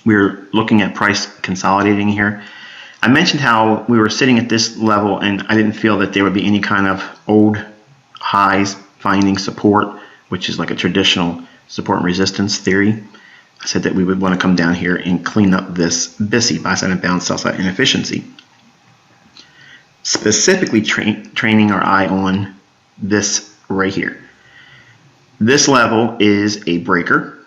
we're looking at price consolidating here. I mentioned how we were sitting at this level and I didn't feel that there would be any kind of old highs finding support, which is like a traditional support and resistance theory. I said that we would want to come down here and clean up this BSI, buy side imbalance, sell side inefficiency. Specifically training our eye on this right here. This level is a breaker.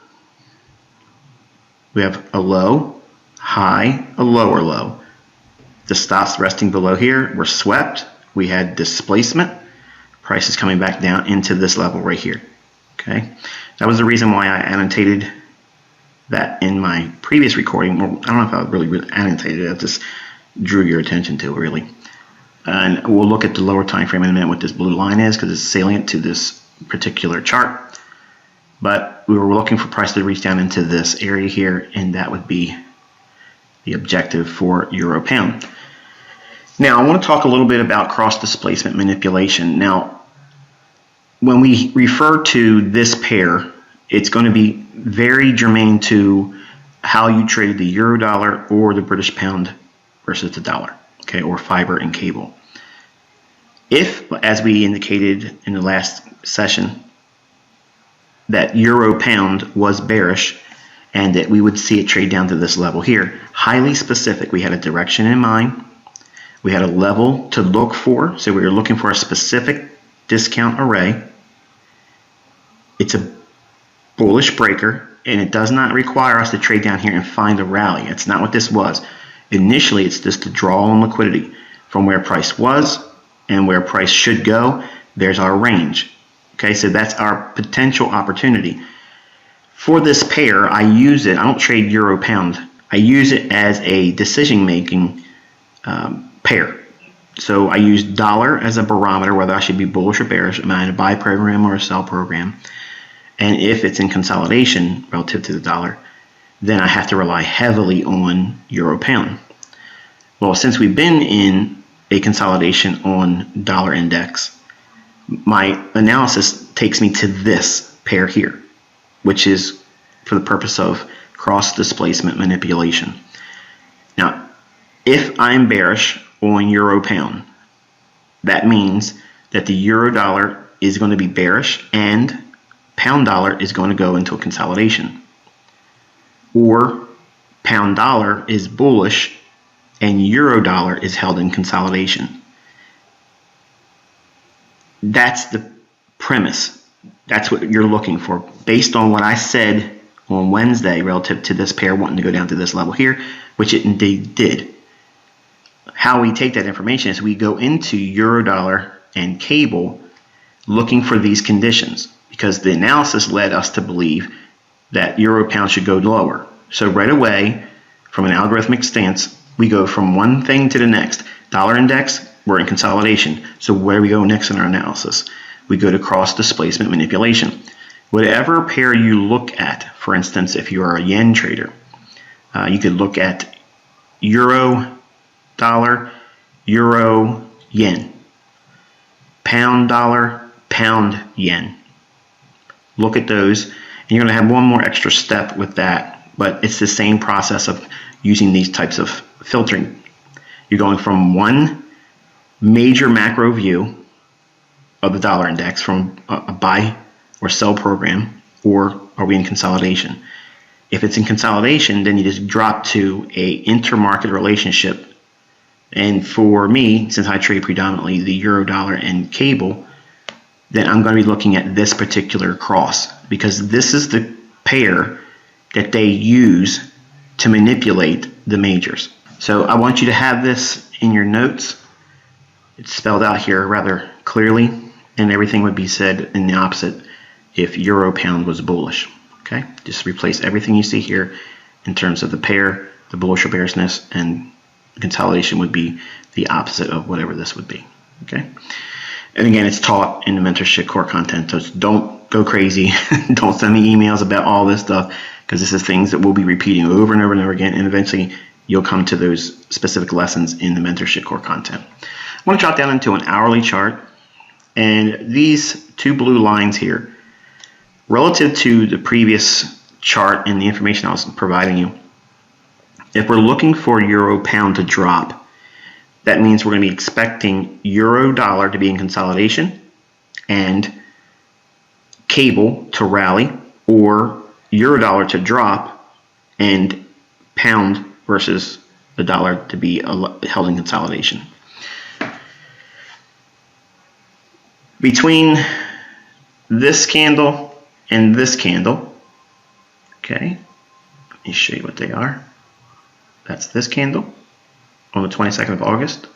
We have a low, high, a lower low. The stops resting below here were swept. We had displacement. Price is coming back down into this level right here. Okay, that was the reason why I annotated that in my previous recording. Well, I don't know if I really annotated it. I just drew your attention to it really. And we'll look at the lower time frame in a minute what this blue line is because it's salient to this particular chart. But we were looking for price to reach down into this area here, and that would be the objective for euro pound. Now I want to talk a little bit about cross displacement manipulation. Now when we refer to this pair, it's going to be very germane to how you trade the euro dollar or the British pound versus the dollar, okay, or fiber and cable. If, as we indicated in the last session, that euro pound was bearish and that we would see it trade down to this level here, highly specific, we had a direction in mind, we had a level to look for, so we were looking for a specific discount array. It's a bullish breaker, and it does not require us to trade down here and find a rally. It's not what this was. Initially, it's just to draw on liquidity from where price was and where price should go. There's our range. Okay, so that's our potential opportunity. For this pair, I use it, I don't trade euro pound, I use it as a decision-making pair. So I use dollar as a barometer, whether I should be bullish or bearish, am I in a buy program or a sell program. And if it's in consolidation relative to the dollar, then I have to rely heavily on euro pound. Well, since we've been in a consolidation on dollar index, my analysis takes me to this pair here, which is for the purpose of cross displacement manipulation. Now, if I'm bearish on euro pound, that means that the euro dollar is going to be bearish and pound dollar is going to go into a consolidation. Or pound dollar is bullish and euro dollar is held in consolidation. That's the premise. That's what you're looking for based on what I said on Wednesday relative to this pair wanting to go down to this level here, which it indeed did. How we take that information is we go into euro dollar and cable looking for these conditions, because the analysis led us to believe that euro pound should go lower. So right away, from an algorithmic stance, we go from one thing to the next. Dollar index, we're in consolidation. So where do we go next in our analysis? We go to cross displacement manipulation. Whatever pair you look at, for instance, if you are a yen trader, you could look at euro dollar, euro yen, pound dollar, pound yen. Look at those, and you're going to have one more extra step with that, but it's the same process of using these types of filtering. You're going from one major macro view of the dollar index, from a buy or sell program, or are we in consolidation? If it's in consolidation, then you just drop to a intermarket relationship. And for me, since I trade predominantly the euro dollar and cable, then I'm going to be looking at this particular cross, because this is the pair that they use to manipulate the majors. So I want you to have this in your notes. It's spelled out here rather clearly, and everything would be said in the opposite if euro pound was bullish. Okay, just replace everything you see here in terms of the pair, the bullish or bearishness, and consolidation would be the opposite of whatever this would be. Okay, and again, it's taught in the mentorship core content, so don't go crazy. Don't send me emails about all this stuff, because this is things that we'll be repeating over and over and over again, and eventually you'll come to those specific lessons in the mentorship core content. I want to drop down into an hourly chart, and these two blue lines here, relative to the previous chart and the information I was providing you, If we're looking for euro pound to drop, that means we're going to be expecting euro dollar to be in consolidation and cable to rally, or euro dollar to drop and pound versus the dollar to be held in consolidation. Between this candle and this candle, okay, let me show you what they are. That's this candle on the 22nd of August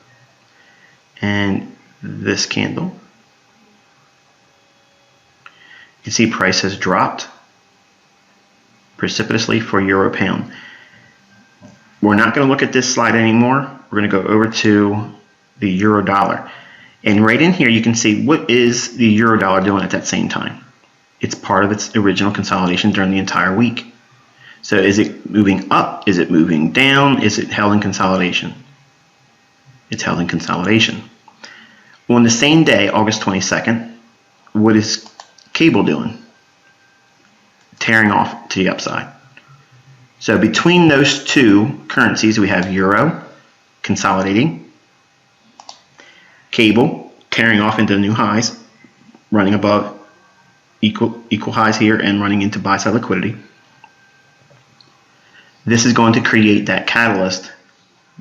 and this candle. You can see price has dropped precipitously for euro pound. We're not going to look at this slide anymore. We're going to go over to the euro dollar. And right in here you can see what is the euro dollar doing at that same time. It's part of its original consolidation during the entire week. So is it moving up? Is it moving down? Is it held in consolidation? It's held in consolidation. On the same day, August 22nd, what is cable doing? Tearing off to the upside. So between those two currencies, we have euro consolidating, cable tearing off into new highs, running above equal highs here and running into buy side liquidity. This is going to create that catalyst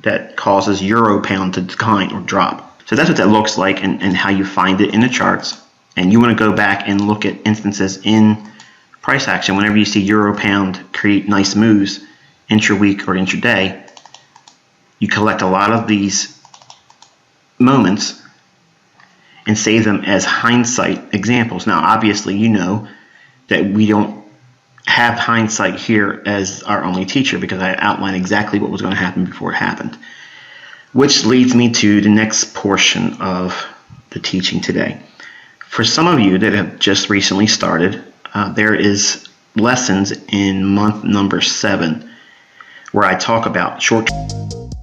that causes euro pound to decline or drop. So that's what that looks like and how you find it in the charts. And you want to go back and look at instances in price action whenever you see euro pound create nice moves intra-week or intraday. You collect a lot of these moments and save them as hindsight examples. Now obviously you know that we don't have hindsight here as our only teacher, because I outlined exactly what was going to happen before it happened. Which leads me to the next portion of the teaching today. For some of you that have just recently started, there is lessons in month number 7 where I talk about short